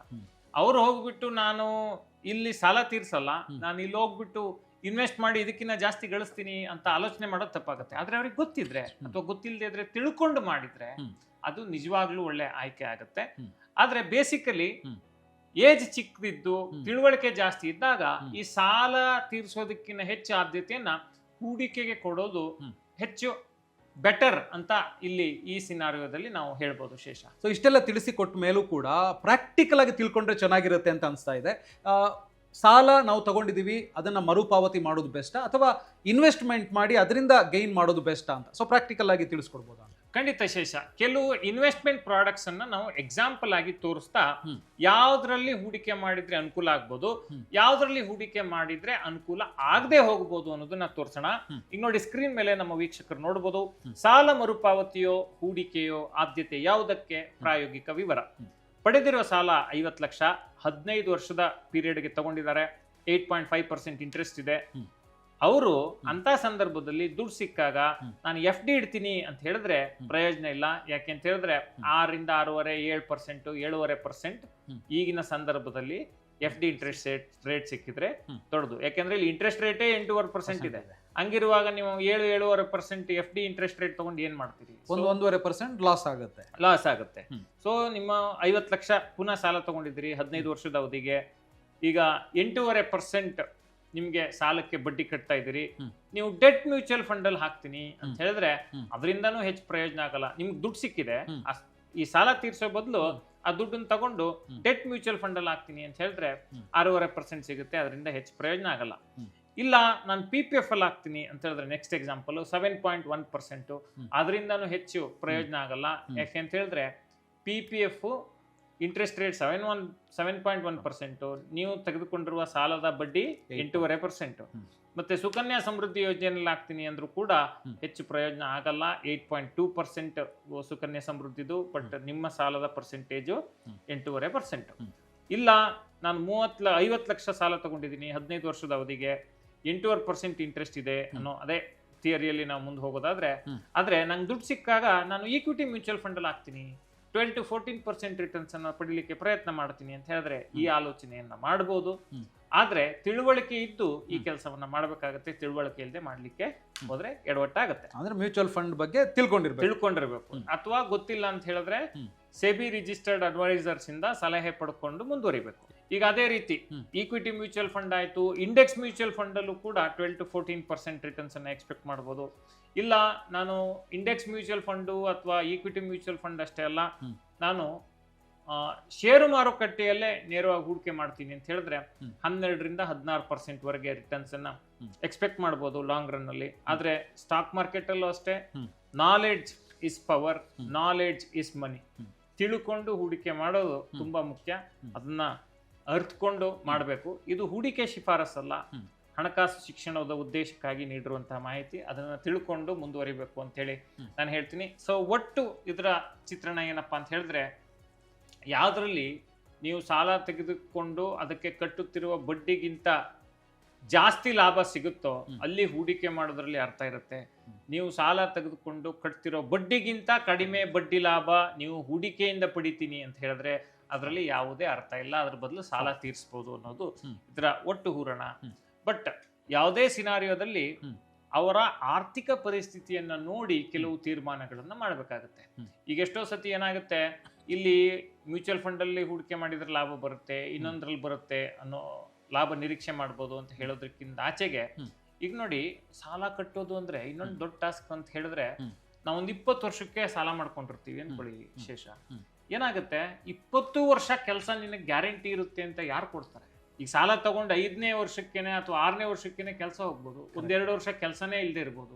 ಅವ್ರು ಹೋಗ್ಬಿಟ್ಟು ನಾನು ಇಲ್ಲಿ ಸಾಲ ತೀರ್ಸಲ್ಲ, ನಾನು ಇಲ್ಲಿ ಹೋಗ್ಬಿಟ್ಟು ಇನ್ವೆಸ್ಟ್ ಮಾಡಿ ಇದಕ್ಕಿಂತ ಜಾಸ್ತಿ ಗಳಿಸ್ತೀನಿ ಅಂತ ಆಲೋಚನೆ ಮಾಡೋದು ತಪ್ಪಾಗುತ್ತೆ. ಆದ್ರೆ ಅವ್ರಿಗೆ ಗೊತ್ತಿದ್ರೆ ಅಥವಾ ಗೊತ್ತಿಲ್ಲದೆ ಇದ್ರೆ ತಿಳ್ಕೊಂಡು ಮಾಡಿದ್ರೆ ಅದು ನಿಜವಾಗ್ಲೂ ಒಳ್ಳೆ ಆಯ್ಕೆ ಆಗುತ್ತೆ. ಆದ್ರೆ ಬೇಸಿಕಲಿ ಏಜ್ ಚಿಕ್ಕದಿದ್ದು ತಿಳುವಳಿಕೆ ಜಾಸ್ತಿ ಇದ್ದಾಗ ಈ ಸಾಲ ತೀರ್ಸೋದಕ್ಕಿಂತ ಹೆಚ್ಚು ಆದ್ಯತೆಯನ್ನ ಹೂಡಿಕೆಗೆ ಕೊಡೋದು ಹೆಚ್ಚು ಬೆಟರ್ ಅಂತ ಇಲ್ಲಿ ಈ ಸಿನಾರಿಯೋದಲ್ಲಿ ನಾವು ಹೇಳ್ಬೋದು ಶೇಷ. ಸೊ ಇಷ್ಟೆಲ್ಲ ತಿಳಿಸಿಕೊಟ್ಟ ಮೇಲೂ ಕೂಡ ಪ್ರಾಕ್ಟಿಕಲ್ ಆಗಿ ತಿಳ್ಕೊಂಡ್ರೆ ಚೆನ್ನಾಗಿರುತ್ತೆ ಅಂತ ಅನಿಸ್ತಾ ಇದೆ. ಸಾಲ ನಾವು ತಗೊಂಡಿದ್ದೀವಿ, ಅದನ್ನು ಮರುಪಾವತಿ ಮಾಡೋದು ಬೆಸ್ಟಾ ಅಥವಾ ಇನ್ವೆಸ್ಟ್ಮೆಂಟ್ ಮಾಡಿ ಅದರಿಂದ ಗೈನ್ ಮಾಡೋದು ಬೆಸ್ಟಾ ಅಂತ ಸೊ ಪ್ರಾಕ್ಟಿಕಲ್ ಆಗಿ ತಿಳಿಸ್ಕೊಡ್ಬೋದಾ? ಖಂಡಿತ ಶೇಷ. ಕೆಲವು ಇನ್ವೆಸ್ಟ್ಮೆಂಟ್ ಪ್ರಾಡಕ್ಟ್ಸ್ ಅನ್ನ ನಾವು ಎಕ್ಸಾಂಪಲ್ ಆಗಿ ತೋರಿಸ್ತಾ ಯಾವ್ದ್ರಲ್ಲಿ ಹೂಡಿಕೆ ಮಾಡಿದ್ರೆ ಅನುಕೂಲ ಆಗ್ಬೋದು, ಯಾವ್ದ್ರಲ್ಲಿ ಹೂಡಿಕೆ ಮಾಡಿದ್ರೆ ಅನುಕೂಲ ಆಗದೆ ಹೋಗ್ಬೋದು ಅನ್ನೋದನ್ನ ತೋರ್ಸೋಣ. ಈಗ ನೋಡಿ, ಸ್ಕ್ರೀನ್ ಮೇಲೆ ನಮ್ಮ ವೀಕ್ಷಕರು ನೋಡ್ಬೋದು, ಸಾಲ ಮರುಪಾವತಿಯೋ ಹೂಡಿಕೆಯೋ ಆದ್ಯತೆ ಯಾವುದಕ್ಕೆ, ಪ್ರಾಯೋಗಿಕ ವಿವರ. ಪಡೆದಿರುವ ಸಾಲ 50 ಲಕ್ಷ, 15 ವರ್ಷದ ಪೀರಿಯಡ್ಗೆ ತಗೊಂಡಿದ್ದಾರೆ, 8.5% ಇಂಟ್ರೆಸ್ಟ್ ಇದೆ. ಅವರು ಅಂತ ಸಂದರ್ಭದಲ್ಲಿ ದುಡ್ಡು ಸಿಕ್ಕಾಗ ನಾನು FD ಇಡ್ತೀನಿ ಅಂತ ಹೇಳಿದ್ರೆ ಪ್ರಯೋಜನ ಇಲ್ಲ. ಯಾಕೆ ಅಂತ ಹೇಳಿದ್ರೆ 6ರಿಂದ 6.5%, 7%, 7.5% ಈಗಿನ ಸಂದರ್ಭದಲ್ಲಿ FD ಇಂಟ್ರೆಸ್ಟ್ ರೇಟ್ ಸಿಕ್ಕಿದ್ರೆ ದೊಡ್ಡದು. ಯಾಕೆಂದ್ರೆ ಇಲ್ಲಿ ಇಂಟ್ರೆಸ್ಟ್ ರೇಟೇ 8.5% ಇದೆ. ಹಂಗಿರುವಾಗ ನೀವು 7-7.5% FD ಇಂಟ್ರೆಸ್ಟ್ ರೇಟ್ ತಗೊಂಡು ಏನ್ ಮಾಡ್ತೀರಿ? 1.5% ಲಾಸ್ ಆಗುತ್ತೆ. ಸೊ ನಿಮ್ಮ 50 ಲಕ್ಷ ಪುನಃ ಸಾಲ ತಗೊಂಡಿದ್ದೀರಿ 15 ವರ್ಷದ ಅವಧಿಗೆ. ಈಗ 8.5% ನಿಮ್ಗೆ ಸಾಲಕ್ಕೆ ಬಡ್ಡಿ ಕಟ್ತಾ ಇದ್ದೀರಿ. ನೀವು ಡೆಟ್ ಮ್ಯೂಚುವಲ್ ಫಂಡ್ ಅಲ್ಲಿ ಹಾಕ್ತೀನಿ ಅಂತ ಹೇಳಿದ್ರೆ ಅದರಿಂದನೂ ಹೆಚ್ಚು ಪ್ರಯೋಜನ ಆಗಲ್ಲ. ನಿಮ್ಗೆ ದುಡ್ಡು ಸಿಕ್ಕಿದೆ, ಈ ಸಾಲ ತೀರ್ಸೋ ಬದಲು ಆ ದುಡ್ಡನ್ನು ತಗೊಂಡು ಡೆಟ್ ಮ್ಯೂಚುವಲ್ ಫಂಡ್ ಅಲ್ಲಿ ಹಾಕ್ತೀನಿ ಅಂತ ಹೇಳಿದ್ರೆ 6.5% ಸಿಗುತ್ತೆ, ಅದರಿಂದ ಹೆಚ್ಚು ಪ್ರಯೋಜನ ಆಗಲ್ಲ. ಇಲ್ಲ ನಾನು PPF ಅಲ್ಲಿ ಹಾಕ್ತೀನಿ ಅಂತ ಹೇಳಿದ್ರೆ ನೆಕ್ಸ್ಟ್ ಎಕ್ಸಾಂಪಲ್ 7.1%, ಅದರಿಂದನೂ ಹೆಚ್ಚು ಪ್ರಯೋಜನ ಆಗಲ್ಲ. ಯಾಕೆ ಅಂತ ಹೇಳಿದ್ರೆ PPF ಇಂಟ್ರೆಸ್ಟ್ ರೇಟ್ 7.1%, ನೀವು ತೆಗೆದುಕೊಂಡಿರುವ ಸಾಲದ ಬಡ್ಡಿ 8.5%. ಮತ್ತೆ ಸುಕನ್ಯಾ ಸಮೃದ್ಧಿ ಯೋಜನೆಯಲ್ಲಿ ಹಾಕ್ತೀನಿ ಅಂದ್ರೂ ಕೂಡ ಹೆಚ್ಚು ಪ್ರಯೋಜನ ಆಗಲ್ಲ. 8.2% ಸುಕನ್ಯಾ ಸಮೃದ್ಧಿದು, ಬಟ್ ನಿಮ್ಮ ಸಾಲದ ಪರ್ಸೆಂಟೇಜು 8.5%. ಇಲ್ಲ ನಾನು 50 ಲಕ್ಷ ಸಾಲ ತಗೊಂಡಿದ್ದೀನಿ 15 ವರ್ಷದ ಅವಧಿಗೆ, 8.5% ಇಂಟ್ರೆಸ್ಟ್ ಇದೆ ಅನ್ನೋ ಅದೇ ಥಿಯರಿಯಲ್ಲಿ ನಾವು ಮುಂದೆ ಹೋಗೋದಾದ್ರೆ, ಆದ್ರೆ ನಂಗೆ ದುಡ್ಡು ಸಿಕ್ಕಾಗ ನಾನು ಈಕ್ವಿಟಿ ಮ್ಯೂಚುವಲ್ ಫಂಡ್ ಅಲ್ಲಿ ಹಾಕ್ತೀನಿ, 12-14% ರಿಟರ್ನ್ಸ್ ಅನ್ನ ಪಡಿಲಿಕ್ಕೆ ಪ್ರಯತ್ನ ಮಾಡ್ತೀನಿ ಅಂತ ಹೇಳಿದ್ರೆ ಈ ಆಲೋಚನೆಯನ್ನ ಮಾಡಬಹುದು. ಆದ್ರೆ ತಿಳುವಳಿಕೆ ಇದ್ದು ಈ ಕೆಲಸವನ್ನ ಮಾಡಬೇಕಾಗತ್ತೆ. ತಿಳುವಳಿಕೆ ಇಲ್ಲದೆ ಮಾಡ್ಲಿಕ್ಕೆ ಹೋದ್ರೆ ಎಡವಟ್ಟಾಗತ್ತೆ. ಅಂದ್ರೆ ಮ್ಯೂಚುವಲ್ ಫಂಡ್ ಬಗ್ಗೆ ತಿಳ್ಕೊಂಡಿರ್ಬೇಕು. ಅಥವಾ ಗೊತ್ತಿಲ್ಲ ಅಂತ ಹೇಳಿದ್ರೆ ಸೆಬಿ ರಿಜಿಸ್ಟರ್ಡ್ ಅಡ್ವೈಸರ್ಸ್ ಇಂದ ಸಲಹೆ ಪಡ್ಕೊಂಡು ಮುಂದುವರಿಬೇಕು. ಈಗ ಅದೇ ರೀತಿ ಈಕ್ವಿಟಿ ಮ್ಯೂಚುವಲ್ ಫಂಡ್ ಆಯ್ತು, ಇಂಡೆಕ್ಸ್ ಮ್ಯೂಚುವಲ್ ಫಂಡ್ ಅಲ್ಲೂ ಕೂಡ 12-14% ರಿಟರ್ನ್ಸ್ ಅನ್ನ ಎಕ್ಸ್ಪೆಕ್ಟ್ ಮಾಡಬಹುದು. ಇಲ್ಲ ನಾನು ಇಂಡೆಕ್ಸ್ ಮ್ಯೂಚುವಲ್ ಫಂಡು ಅಥವಾ ಈಕ್ವಿಟಿ ಮ್ಯೂಚುವಲ್ ಫಂಡ್ ಅಷ್ಟೇ ಅಲ್ಲ, ನಾನು ಷೇರು ಮಾರುಕಟ್ಟೆಯಲ್ಲೇ ನೇರವಾಗಿ ಹೂಡಿಕೆ ಮಾಡ್ತೀನಿ ಅಂತ ಹೇಳಿದ್ರೆ 12-16% ವರೆಗೆ ರಿಟರ್ನ್ಸ್ ಅನ್ನ ಎಕ್ಸ್ಪೆಕ್ಟ್ ಮಾಡಬಹುದು ಲಾಂಗ್ ರನ್ ಅಲ್ಲಿ. ಆದ್ರೆ ಸ್ಟಾಕ್ ಮಾರ್ಕೆಟ್ ಅಲ್ಲೂ ಅಷ್ಟೇ, knowledge is power, knowledge is money. ತಿಳ್ಕೊಂಡು ಹೂಡಿಕೆ ಮಾಡೋದು ತುಂಬಾ ಮುಖ್ಯ. ಅದನ್ನ ಅರ್ಥಕೊಂಡು ಮಾಡಬೇಕು. ಇದು ಹೂಡಿಕೆ ಶಿಫಾರಸಲ್ಲ, ಹಣಕಾಸು ಶಿಕ್ಷಣದ ಉದ್ದೇಶಕ್ಕಾಗಿ ನೀಡಿರುವಂತಹ ಮಾಹಿತಿ. ಅದನ್ನ ತಿಳ್ಕೊಂಡು ಮುಂದುವರಿಬೇಕು ಅಂತ ಹೇಳಿ ನಾನು ಹೇಳ್ತೀನಿ. ಸೊ ಒಟ್ಟು ಇದರ ಚಿತ್ರಣ ಏನಪ್ಪಾ ಅಂತ ಹೇಳಿದ್ರೆ, ಯಾವ್ದ್ರಲ್ಲಿ ನೀವು ಸಾಲ ತೆಗೆದುಕೊಂಡು ಅದಕ್ಕೆ ಕಟ್ಟುತ್ತಿರುವ ಬಡ್ಡಿಗಿಂತ ಜಾಸ್ತಿ ಲಾಭ ಸಿಗುತ್ತೋ ಅಲ್ಲಿ ಹೂಡಿಕೆ ಮಾಡೋದ್ರಲ್ಲಿ ಅರ್ಥ ಇರುತ್ತೆ. ನೀವು ಸಾಲ ತೆಗೆದುಕೊಂಡು ಕಟ್ತಿರೋ ಬಡ್ಡಿಗಿಂತ ಕಡಿಮೆ ಬಡ್ಡಿ ಲಾಭ ನೀವು ಹೂಡಿಕೆಯಿಂದ ಪಡಿತೀನಿ ಅಂತ ಹೇಳಿದ್ರೆ ಅದರಲ್ಲಿ ಯಾವುದೇ ಅರ್ಥ ಇಲ್ಲ. ಅದ್ರ ಬದಲು ಸಾಲ ತೀರಿಸಬಹುದು ಅನ್ನೋದು ಇದರ ಒಟ್ಟು ಹೂರಣ. ಬಟ್ ಯಾವುದೇ ಸಿನಾರಿಯೋದಲ್ಲಿ ಅವರ ಆರ್ಥಿಕ ಪರಿಸ್ಥಿತಿಯನ್ನ ನೋಡಿ ಕೆಲವು ತೀರ್ಮಾನಗಳನ್ನ ಮಾಡಬೇಕಾಗುತ್ತೆ. ಈಗ ಎಷ್ಟೋ ಸತಿ ಏನಾಗುತ್ತೆ, ಇಲ್ಲಿ ಮ್ಯೂಚುವಲ್ ಫಂಡ್ ಅಲ್ಲಿ ಹೂಡಿಕೆ ಮಾಡಿದ್ರೆ ಲಾಭ ಬರುತ್ತೆ, ಇನ್ನೊಂದ್ರಲ್ಲಿ ಬರುತ್ತೆ ಅನ್ನೋ ಲಾಭ ನಿರೀಕ್ಷೆ ಮಾಡ್ಬೋದು ಅಂತ ಹೇಳೋದಕ್ಕಿಂತ ಆಚೆಗೆ ಈಗ ನೋಡಿ, ಸಾಲ ಕಟ್ಟೋದು ಅಂದ್ರೆ ಇನ್ನೊಂದು ದೊಡ್ಡ ಟಾಸ್ಕ್ ಅಂತ ಹೇಳಿದ್ರೆ, ನಾವೊಂದು 20 ವರ್ಷಕ್ಕೆ ಸಾಲ ಮಾಡ್ಕೊಂಡಿರ್ತೀವಿ ಅನ್ಕೊಳ್ಳಿ ಶೇಷ. ಏನಾಗುತ್ತೆ, 20 ವರ್ಷ ಕೆಲಸ ನಿನಗೆ ಗ್ಯಾರಂಟಿ ಇರುತ್ತೆ ಅಂತ ಯಾರು ಕೊಡ್ತಾರೆ? ಈಗ ಸಾಲ ತಗೊಂಡು 5ನೇ ವರ್ಷಕ್ಕೇನೆ ಅಥವಾ 6ನೇ ವರ್ಷಕ್ಕೇನೆ ಕೆಲಸ ಹೋಗ್ಬೋದು, 1-2 ವರ್ಷ ಕೆಲಸನೇ ಇಲ್ಲದೆ ಇರ್ಬೋದು.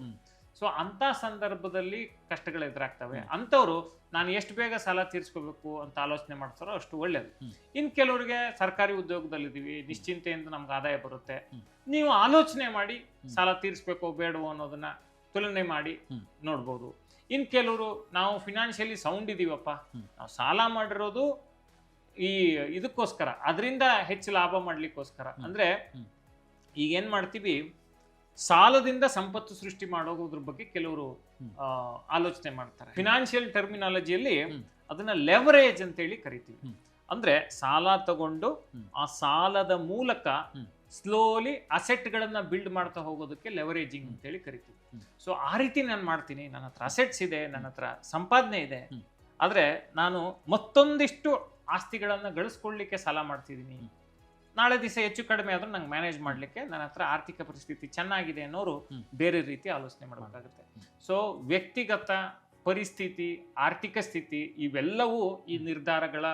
ಸೊ ಅಂತ ಸಂದರ್ಭದಲ್ಲಿ ಕಷ್ಟಗಳು ಎದುರಾಗ್ತವೆ. ಅಂಥವ್ರು ನಾನು ಎಷ್ಟು ಬೇಗ ಸಾಲ ತೀರ್ಸ್ಕೋಬೇಕು ಅಂತ ಆಲೋಚನೆ ಮಾಡ್ತಾರೋ ಅಷ್ಟು ಒಳ್ಳೇದು. ಇನ್ನು ಕೆಲವರಿಗೆ ಸರ್ಕಾರಿ ಉದ್ಯೋಗದಲ್ಲಿದ್ದೀವಿ, ನಿಶ್ಚಿಂತೆಯಿಂದ ನಮ್ಗೆ ಆದಾಯ ಬರುತ್ತೆ, ನೀವು ಆಲೋಚನೆ ಮಾಡಿ ಸಾಲ ತೀರಿಸ್ಬೇಕೋ ಬೇಡವೋ ಅನ್ನೋದನ್ನ ತುಲನೆ ಮಾಡಿ ನೋಡ್ಬೋದು. ಇನ್ನು ಕೆಲವರು ನಾವು ಫಿನಾನ್ಷಿಯಲಿ ಸೌಂಡ್ ಇದೀವಪ್ಪ, ನಾವು ಸಾಲ ಮಾಡಿರೋದು ಈ ಇದಕ್ಕೋಸ್ಕರ, ಅದರಿಂದ ಹೆಚ್ಚು ಲಾಭ ಮಾಡ್ಲಿಕ್ಕೋಸ್ಕರ. ಅಂದ್ರೆ ಈಗ ಏನ್ ಮಾಡ್ತೀವಿ, ಸಾಲದಿಂದ ಸಂಪತ್ತು ಸೃಷ್ಟಿ ಮಾಡೋದ್ರ ಬಗ್ಗೆ ಕೆಲವರು ಆಲೋಚನೆ ಮಾಡ್ತಾರೆ. ಫಿನಾನ್ಷಿಯಲ್ ಟರ್ಮಿನಾಲಜಿಯಲ್ಲಿ ಅದನ್ನ ಲೆವರೇಜ್ ಅಂತೇಳಿ ಕರಿತೀವಿ. ಅಂದ್ರೆ ಸಾಲ ತಗೊಂಡು ಆ ಸಾಲದ ಮೂಲಕ ಸ್ಲೋಲಿ ಅಸೆಟ್ ಗಳನ್ನ ಬಿಲ್ಡ್ ಮಾಡ್ತಾ ಹೋಗೋದಕ್ಕೆ ಲೆವರೇಜಿಂಗ್ ಅಂತೇಳಿ ಕರಿತೀವಿ. ಸೊ ಆ ರೀತಿ ನಾನು ಮಾಡ್ತೀನಿ. ನನ್ನ ಹತ್ರ ಅಸೆಟ್ಸ್ ಇದೆ, ನನ್ನ ಹತ್ರ ಸಂಪಾದನೆ ಇದೆ, ಆದ್ರೆ ನಾನು ಮತ್ತೊಂದಿಷ್ಟು ಆಸ್ತಿಗಳನ್ನ ಗಳಿಸ್ಕೊಳ್ಳಿಕ್ಕೆ ಸಾಲ ಮಾಡ್ತಿದ್ದೀನಿ. ನಾಳೆ ದಿವಸ ಹೆಚ್ಚು ಕಡಿಮೆ ಆದ್ರೂ ನಂಗೆ ಮ್ಯಾನೇಜ್ ಮಾಡ್ಲಿಕ್ಕೆ ನನ್ನ ಹತ್ರ ಆರ್ಥಿಕ ಪರಿಸ್ಥಿತಿ ಚೆನ್ನಾಗಿದೆ ಅನ್ನೋರು ಬೇರೆ ರೀತಿ ಆಲೋಚನೆ ಮಾಡಬೇಕಾಗುತ್ತೆ. ಸೊ ವ್ಯಕ್ತಿಗತ ಪರಿಸ್ಥಿತಿ, ಆರ್ಥಿಕ ಸ್ಥಿತಿ ಇವೆಲ್ಲವೂ ಈ ನಿರ್ಧಾರಗಳ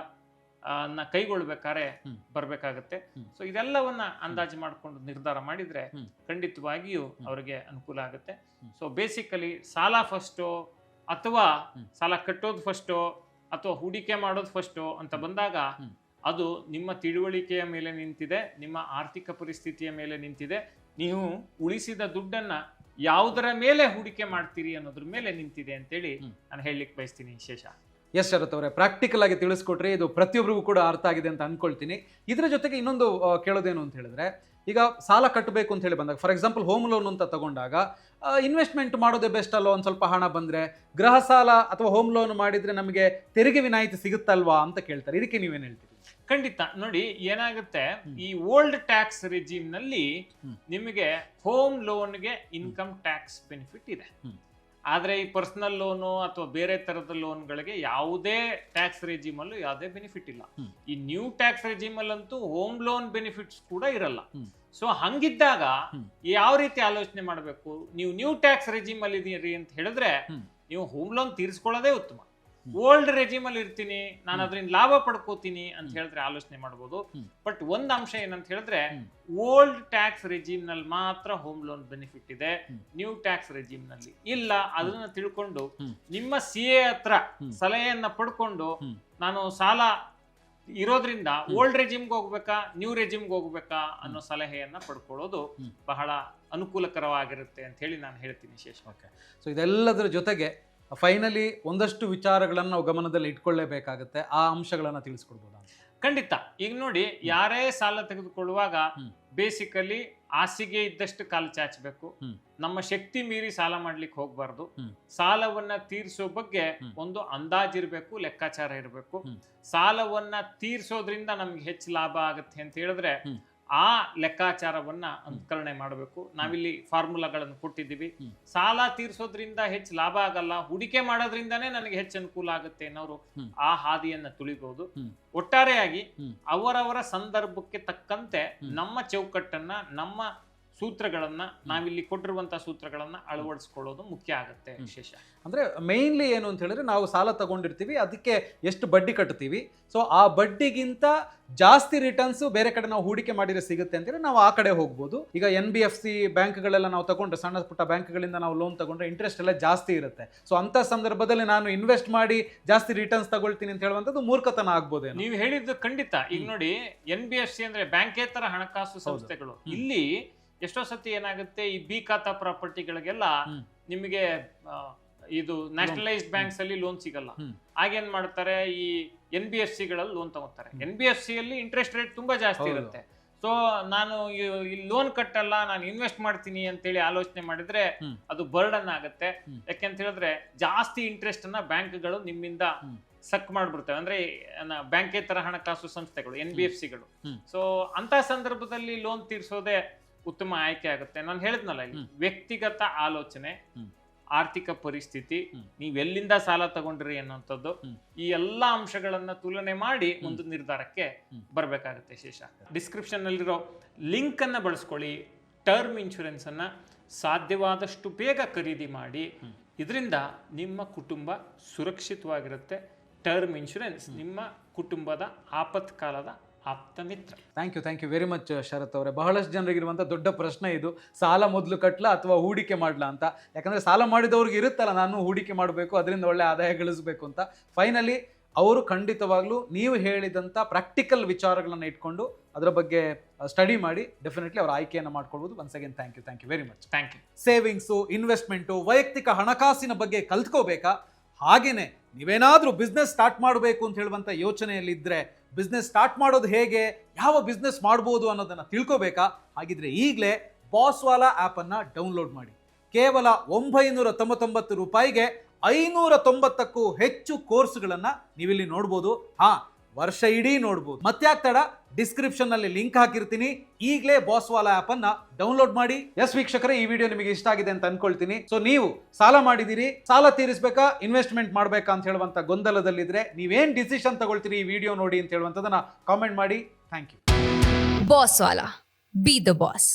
ಕೈಗೊಳ್ಬೇಕಾದ್ರೆ ಬರ್ಬೇಕಾಗತ್ತೆ. ಸೊ ಇದೆಲ್ಲವನ್ನ ಅಂದಾಜು ಮಾಡ್ಕೊಂಡು ನಿರ್ಧಾರ ಮಾಡಿದ್ರೆ ಖಂಡಿತವಾಗಿಯೂ ಅವರಿಗೆ ಅನುಕೂಲ ಆಗುತ್ತೆ. ಸೊ ಬೇಸಿಕಲಿ ಸಾಲ ಫಸ್ಟೋ ಅಥವಾ ಸಾಲ ಕಟ್ಟೋದು ಫಸ್ಟೋ ಅಥವಾ ಹೂಡಿಕೆ ಮಾಡೋದು ಫಸ್ಟೋ ಅಂತ ಬಂದಾಗ ಅದು ನಿಮ್ಮ ತಿಳುವಳಿಕೆಯ ಮೇಲೆ ನಿಂತಿದೆ, ನಿಮ್ಮ ಆರ್ಥಿಕ ಪರಿಸ್ಥಿತಿಯ ಮೇಲೆ ನಿಂತಿದೆ. ನೀವು ಉಳಿಸಿದ ದುಡ್ಡನ್ನ ಯಾವುದರ ಮೇಲೆ ಹೂಡಿಕೆ ಮಾಡ್ತೀರಿ ಅನ್ನೋದ್ರ ಮೇಲೆ ನಿಂತಿದೆ ಅಂತೇಳಿ ನಾನು ಹೇಳಲಿಕ್ಕೆ ಬಯಸ್ತೀನಿ ಶೇಷ. ಎಸ್ ಶರತ್ ಅವರೇ, ಪ್ರಾಕ್ಟಿಕಲ್ ಆಗಿ ತಿಳಿಸ್ಕೊಟ್ರಿ. ಇದು ಪ್ರತಿಯೊಬ್ಬರಿಗೂ ಕೂಡ ಅರ್ಥ ಆಗಿದೆ ಅಂತ ಅನ್ಕೊಳ್ತೀನಿ. ಇದರ ಜೊತೆಗೆ ಇನ್ನೊಂದು ಕೇಳೋದೇನು ಅಂತ ಹೇಳಿದ್ರೆ, ಈಗ ಸಾಲ ಕಟ್ಟಬೇಕು ಅಂತ ಹೇಳಿ ಬಂದಾಗ, ಫಾರ್ ಎಕ್ಸಾಂಪಲ್ ಹೋಮ್ ಲೋನ್ ಅಂತ ತಗೊಂಡಾಗ ಇನ್ವೆಸ್ಟ್ಮೆಂಟ್ ಮಾಡೋದೇ ಬೆಸ್ಟ್ ಅಲ್ವಾ? ಒಂದು ಸ್ವಲ್ಪ ಹಣ ಬಂದ್ರೆ ಗೃಹ ಸಾಲ ಅಥವಾ ಹೋಮ್ ಲೋನ್ ಮಾಡಿದ್ರೆ ನಮಗೆ ತೆರಿಗೆ ವಿನಾಯಿತಿ ಸಿಗುತ್ತಲ್ವಾ ಅಂತ ಕೇಳ್ತಾರೆ. ಇದಕ್ಕೆ ನೀವೇನು ಹೇಳ್ತೀರಿ? ಖಂಡಿತ ನೋಡಿ, ಏನಾಗುತ್ತೆ, ಈ ಓಲ್ಡ್ ಟ್ಯಾಕ್ಸ್ ರೆಜಿಮ್ ನಲ್ಲಿ ನಿಮಗೆ ಹೋಮ್ ಲೋನ್ಗೆ ಇನ್ಕಮ್ ಟ್ಯಾಕ್ಸ್ ಬೆನಿಫಿಟ್ ಇದೆ. ಆದ್ರೆ ಈ ಪರ್ಸನಲ್ ಲೋನು ಅಥವಾ ಬೇರೆ ತರದ ಲೋನ್ಗಳಿಗೆ ಯಾವುದೇ ಟ್ಯಾಕ್ಸ್ ರೆಜಿಮ್ ಅಲ್ಲೂ ಯಾವುದೇ ಬೆನಿಫಿಟ್ ಇಲ್ಲ. ಈ ನ್ಯೂ ಟ್ಯಾಕ್ಸ್ ರೆಜಿಮ್ ಅಲ್ಲಂತೂ ಹೋಮ್ ಲೋನ್ ಬೆನಿಫಿಟ್ಸ್ ಕೂಡ ಇರಲ್ಲ. ಸೊ ಹಂಗಿದ್ದಾಗ ಯಾವ ರೀತಿ ಆಲೋಚನೆ ಮಾಡಬೇಕು? ನೀವು ನ್ಯೂ ಟ್ಯಾಕ್ಸ್ ರೆಜಿಮ್ ಅಲ್ಲಿ ಇದೀರಿ ಅಂತ ಹೇಳಿದ್ರೆ ನೀವು ಹೋಮ್ ಲೋನ್ ತೀರಿಸ್ಕೊಳ್ಳೋದೇ ಉತ್ತಮ. ಓಲ್ಡ್ ರೆಜಿಮ್ ಅಲ್ಲಿ ಇರ್ತೀನಿ, ನಾನು ಅದರಿಂದ ಲಾಭ ಪಡ್ಕೋತೀನಿ ಅಂತ ಹೇಳಿದ್ರೆ ಆಲೋಚನೆ ಮಾಡಬಹುದು. ಬಟ್ ಒಂದ್ ಅಂಶ ಏನಂತ ಹೇಳಿದ್ರೆ, ಓಲ್ಡ್ ಟ್ಯಾಕ್ಸ್ ರೆಜಿಮ್ ನಲ್ಲಿ ಮಾತ್ರ ಹೋಮ್ ಲೋನ್ ಬೆನಿಫಿಟ್ ಇದೆ, ನ್ಯೂ ಟ್ಯಾಕ್ಸ್ ರೆಜಿಮ್ ನಲ್ಲಿ ಇಲ್ಲ. ಅದನ್ನ ತಿಳ್ಕೊಂಡು ನಿಮ್ಮ CA ಹತ್ರ ಸಲಹೆಯನ್ನ ಪಡ್ಕೊಂಡು, ನಾನು ಸಾಲ ಇರೋದ್ರಿಂದ ಓಲ್ಡ್ ರೆಜಿಮ್ಗೆ ಹೋಗ್ಬೇಕಾ ನ್ಯೂ ರೆಜಿಮ್ಗೆ ಹೋಗ್ಬೇಕಾ ಅನ್ನೋ ಸಲಹೆಯನ್ನ ಪಡ್ಕೊಳ್ಳೋದು ಬಹಳ ಅನುಕೂಲಕರವಾಗಿರುತ್ತೆ ಅಂತ ಹೇಳಿ ನಾನು ಹೇಳ್ತೀನಿ ಶೇಷ. ಓಕೆ, ಸೊ ಇದೆಲ್ಲದರ ಜೊತೆಗೆ ಫೈನಲಿ ಒಂದಷ್ಟು ವಿಚಾರಗಳನ್ನು ನಾವು ಗಮನದಲ್ಲಿ ಇಟ್ಕೊಳ್ಳೇಬೇಕಾಗುತ್ತೆ. ಆ ಅಂಶಗಳನ್ನ ತಿಳಿಸ್ಕೊಡ್ಬೋದಾ? ಖಂಡಿತ. ಈಗ ನೋಡಿ, ಯಾರೇ ಸಾಲ ತೆಗೆದುಕೊಳ್ಳುವಾಗ ಬೇಸಿಕಲಿ ಆಸೆಗೆ ಇದ್ದಷ್ಟು ಕಾಲು ಚಾಚಬೇಕು. ನಮ್ಮ ಶಕ್ತಿ ಮೀರಿ ಸಾಲ ಮಾಡ್ಲಿಕ್ಕೆ ಹೋಗ್ಬಾರ್ದು. ಸಾಲವನ್ನ ತೀರಿಸೋ ಬಗ್ಗೆ ಒಂದು ಅಂದಾಜಿರ್ಬೇಕು, ಲೆಕ್ಕಾಚಾರ ಇರಬೇಕು. ಸಾಲವನ್ನ ತೀರಿಸೋದ್ರಿಂದ ನಮ್ಗೆ ಹೆಚ್ಚು ಲಾಭ ಆಗುತ್ತೆ ಅಂತ ಹೇಳಿದ್ರೆ ಆ ಲೆಕ್ಕಾಚಾರವನ್ನ ಅನುಕರಣೆ ಮಾಡಬೇಕು. ನಾವಿಲ್ಲಿ ಫಾರ್ಮುಲಾಗಳನ್ನು ಕೊಟ್ಟಿದ್ದೀವಿ. ಸಾಲ ತೀರಿಸೋದ್ರಿಂದ ಹೆಚ್ಚು ಲಾಭ ಆಗಲ್ಲ, ಹೂಡಿಕೆ ಮಾಡೋದ್ರಿಂದಾನೇ ನನಗೆ ಹೆಚ್ಚು ಅನುಕೂಲ ಆಗುತ್ತೆ ಅನ್ನೋರು ಆ ಹಾದಿಯನ್ನ ತುಳಿಬಹುದು. ಒಟ್ಟಾರೆಯಾಗಿ ಅವರವರ ಸಂದರ್ಭಕ್ಕೆ ತಕ್ಕಂತೆ ನಮ್ಮ ಚೌಕಟ್ಟನ್ನ, ನಮ್ಮ ಸೂತ್ರಗಳನ್ನ, ನಾವಿಲ್ಲಿ ಕೊಟ್ಟಿರುವಂತಹ ಸೂತ್ರಗಳನ್ನ ಅಳವಡಿಸ್ಕೊಳ್ಳೋದು ಮುಖ್ಯ ಆಗುತ್ತೆ ವಿಶೇಷ. ಅಂದ್ರೆ ಮೇನ್ಲಿ ಏನು ಅಂತ ಹೇಳಿದ್ರೆ, ನಾವು ಸಾಲ ತಗೊಂಡಿರ್ತೀವಿ, ಅದಕ್ಕೆ ಎಷ್ಟು ಬಡ್ಡಿ ಕಟ್ತೀವಿ, ಸೊ ಆ ಬಡ್ಡಿಗಿಂತ ಜಾಸ್ತಿ ರಿಟರ್ನ್ಸ್ ಬೇರೆ ಕಡೆ ನಾವು ಹೂಡಿಕೆ ಮಾಡಿದ್ರೆ ಸಿಗುತ್ತೆ ಅಂತೇಳಿ ನಾವು ಆ ಕಡೆ ಹೋಗ್ಬೋದು. ಈಗ NBFC ಬ್ಯಾಂಕ್ಗಳೆಲ್ಲ ನಾವು ತಗೊಂಡ್ರೆ, ಸಣ್ಣ ಪುಟ್ಟ ಬ್ಯಾಂಕ್ಗಳಿಂದ ನಾವು ಲೋನ್ ತಗೊಂಡ್ರೆ ಇಂಟ್ರೆಸ್ಟ್ ಎಲ್ಲ ಜಾಸ್ತಿ ಇರುತ್ತೆ. ಸೊ ಅಂತ ಸಂದರ್ಭದಲ್ಲಿ ನಾನು ಇನ್ವೆಸ್ಟ್ ಮಾಡಿ ಜಾಸ್ತಿ ರಿಟರ್ನ್ಸ್ ತಗೊಳ್ತೀನಿ ಅಂತ ಹೇಳುವಂಥದ್ದು ಮೂರ್ಖತನ ಆಗ್ಬೋದೇನೋ. ನೀವು ಹೇಳಿದ್ದು ಖಂಡಿತ. ಈಗ ನೋಡಿ, NBFC ಅಂದ್ರೆ ಬ್ಯಾಂಕೇತರ ಹಣಕಾಸು ಸಂಸ್ಥೆಗಳು. ಇಲ್ಲಿ ಎಷ್ಟೋ ಸತಿ ಏನಾಗುತ್ತೆ, ಈ ಬಿ ಖಾತಾ ಪ್ರಾಪರ್ಟಿಗಳಿಗೆಲ್ಲ ನಿಮಗೆ ಇದು ನ್ಯಾಷನಲೈಸ್ಡ್ ಬ್ಯಾಂಕ್ಸ್ ಅಲ್ಲಿ ಲೋನ್ ಸಿಗಲ್ಲ. ಆಗೇನ್ ಮಾಡ್ತಾರೆ, ಈ NBFC ಗಳಲ್ಲಿ ಲೋನ್ ತಗೋತಾರೆ. NBFC ಅಲ್ಲಿ ಇಂಟ್ರೆಸ್ಟ್ ರೇಟ್ ತುಂಬಾ ಜಾಸ್ತಿ ಇರುತ್ತೆ. ಸೊ ನಾನು ಈ ಲೋನ್ ಕಟ್ಟಲ್ಲ, ನಾನು ಇನ್ವೆಸ್ಟ್ ಮಾಡ್ತೀನಿ ಅಂತೇಳಿ ಆಲೋಚನೆ ಮಾಡಿದ್ರೆ ಅದು ಬರ್ಡನ್ ಆಗುತ್ತೆ. ಯಾಕೆಂತ ಹೇಳಿದ್ರೆ ಜಾಸ್ತಿ ಇಂಟ್ರೆಸ್ಟ್ ಅನ್ನ ಬ್ಯಾಂಕ್ಗಳು ನಿಮ್ಮಿಂದ ಸಕ್ ಮಾಡ್ಬಿಡ್ತವೆ. ಅಂದ್ರೆ ಬ್ಯಾಂಕೇತರ ಹಣಕಾಸು ಸಂಸ್ಥೆಗಳು, NBFCಗಳು. ಸೊ ಅಂತ ಸಂದರ್ಭದಲ್ಲಿ ಲೋನ್ ತೀರ್ಸೋದೇ ಉತ್ತಮ ಆಯ್ಕೆ ಆಗುತ್ತೆ. ನಾನು ಹೇಳಿದ್ನಲ್ಲ, ಇಲ್ಲಿ ವ್ಯಕ್ತಿಗತ ಆಲೋಚನೆ, ಆರ್ಥಿಕ ಪರಿಸ್ಥಿತಿ, ನೀವೆಲ್ಲಿಂದ ಸಾಲ ತಗೊಂಡ್ರಿ ಅನ್ನೋಂಥದ್ದು, ಈ ಎಲ್ಲಾ ಅಂಶಗಳನ್ನ ತುಲನೆ ಮಾಡಿ ಒಂದು ನಿರ್ಧಾರಕ್ಕೆ ಬರ್ಬೇಕಾಗತ್ತೆ ಶೇಷ. ಡಿಸ್ಕ್ರಿಪ್ಷನ್ ನಲ್ಲಿರೋ ಲಿಂಕ್ ಅನ್ನ ಬಳಸ್ಕೊಳ್ಳಿ. ಟರ್ಮ್ ಇನ್ಶೂರೆನ್ಸ್ ಅನ್ನ ಸಾಧ್ಯವಾದಷ್ಟು ಬೇಗ ಖರೀದಿ ಮಾಡಿ. ಇದರಿಂದ ನಿಮ್ಮ ಕುಟುಂಬ ಸುರಕ್ಷಿತವಾಗಿರುತ್ತೆ. ಟರ್ಮ್ ಇನ್ಶೂರೆನ್ಸ್ ನಿಮ್ಮ ಕುಟುಂಬದ ಆಪತ್ಕಾಲದ ಆಪ್ತ ಮಿತ್ರ. ಥ್ಯಾಂಕ್ ಯು ವೆರಿ ಮಚ್ ಶರತ್ ಅವರೇ. ಬಹಳಷ್ಟು ಜನರಿಗಿರುವಂಥ ದೊಡ್ಡ ಪ್ರಶ್ನೆ ಇದು, ಸಾಲ ಮೊದಲು ಕಟ್ಲಾ ಅಥವಾ ಹೂಡಿಕೆ ಮಾಡ್ಲಾ ಅಂತ. ಯಾಕಂದರೆ ಸಾಲ ಮಾಡಿದವ್ರಿಗೆ ಇರುತ್ತಲ್ಲ, ನಾನು ಹೂಡಿಕೆ ಮಾಡಬೇಕು, ಅದರಿಂದ ಒಳ್ಳೆ ಆದಾಯ ಗಳಿಸಬೇಕು ಅಂತ. ಫೈನಲಿ ಅವರು ಖಂಡಿತವಾಗ್ಲೂ ನೀವು ಹೇಳಿದಂಥ ಪ್ರಾಕ್ಟಿಕಲ್ ವಿಚಾರಗಳನ್ನು ಇಟ್ಕೊಂಡು ಅದರ ಬಗ್ಗೆ ಸ್ಟಡಿ ಮಾಡಿ ಡೆಫಿನೆಟ್ಲಿ ಅವರ ಆಯ್ಕೆಯನ್ನು ಮಾಡ್ಕೊಳ್ಬೋದು. Once again thank you very much. Thank you. Savings, investment, ವೈಯಕ್ತಿಕ ಹಣಕಾಸಿನ ಬಗ್ಗೆ ಕಲ್ತ್ಕೋಬೇಕಾ? ಹಾಗೇನೆ ನೀವೇನಾದರೂ ಬಿಸ್ನೆಸ್ ಸ್ಟಾರ್ಟ್ ಮಾಡಬೇಕು ಅಂತ ಹೇಳುವಂಥ ಯೋಚನೆಯಲ್ಲಿದ್ದರೆ, ಬಿಸ್ನೆಸ್ ಸ್ಟಾರ್ಟ್ ಮಾಡೋದು ಹೇಗೆ, ಯಾವ ಬಿಸ್ನೆಸ್ ಮಾಡ್ಬೋದು ಅನ್ನೋದನ್ನು ತಿಳ್ಕೋಬೇಕಾ? ಹಾಗಿದ್ರೆ ಈಗಲೇ ಬಾಸ್ವಾಲಾ ಆ್ಯಪನ್ನು ಡೌನ್ಲೋಡ್ ಮಾಡಿ. ಕೇವಲ 999 ರೂಪಾಯಿಗೆ 590ಕ್ಕೂ ಹೆಚ್ಚು ಕೋರ್ಸ್ಗಳನ್ನು ನೀವಿಲ್ಲಿ ನೋಡ್ಬೋದು. ವರ್ಷ ಇಡೀ ನೋಡ್ಬೋದು. ಮತ್ತ್ಯಾಕ್ ತಡ, ಡಿಸ್ಕ್ರಿಪ್ಷನ್ ನಲ್ಲಿ ಲಿಂಕ್ ಹಾಕಿರ್ತೀನಿ. ಈಗಲೇ ಬಾಸ್ವಾಲಾ ಆಪ್ ಅನ್ನ ಡೌನ್ಲೋಡ್ ಮಾಡಿ. ಎಸ್ ವೀಕ್ಷಕರೇ, ಈ ವಿಡಿಯೋ ನಿಮಗೆ ಇಷ್ಟ ಆಗಿದೆ ಅಂತ ಅನ್ಕೊಳ್ತೀನಿ. ಸೊ ನೀವು ಸಾಲ ಮಾಡಿದಿರಿ, ಸಾಲ ತೀರಿಸಬೇಕಾ, ಇನ್ವೆಸ್ಟ್ಮೆಂಟ್ ಮಾಡಬೇಕಾ ಅಂತ ಹೇಳುವಂತ ಗೊಂದಲದಲ್ಲಿದ್ರೆ ನೀವೇನ್ ಡಿಸಿಷನ್ ತಗೊಳ್ತೀರಿ ಈ ವಿಡಿಯೋ ನೋಡಿ ಅಂತ ಹೇಳುವಂತದನ್ನ ಕಾಮೆಂಟ್ ಮಾಡಿ. Thank you. ಬಾಸ್ವಾಲಾ, ಬಿ ದ ಬಾಸ್.